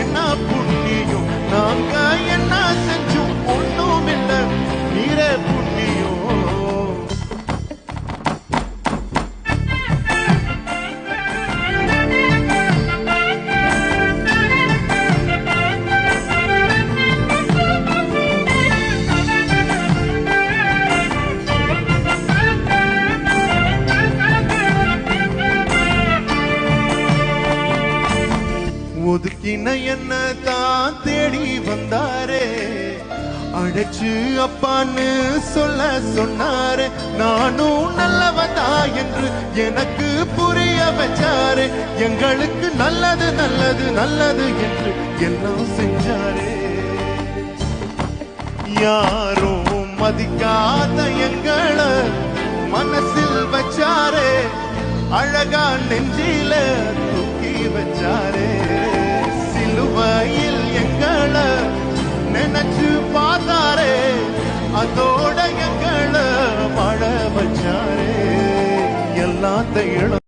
என்ன புண்ணியம் நாங்க என்ன செஞ்சும் ஒண்ணும் இல்ல நீரே புண்ணியம். ஒதுக்கின என்ன தான் தேடி வந்தாரே, அழைச்சு அப்பான்னு சொல்ல சொன்னாரு. நானும் நல்லவதா என்று எனக்கு புரிய வச்சாரு. எங்களுக்கு நல்லது நல்லது நல்லது என்று எல்லாம் செஞ்சாரே. யாரும் மதிக்காத எங்களை மனசில் வச்சாரே, அழகா நெஞ்சில தூக்கி வச்சாரே. சிலுவையில் எங்களை நினைச்சு பார்த்தாரே, அதோட எங்களை வாழ வச்சாரே. எல்லாத்தையும்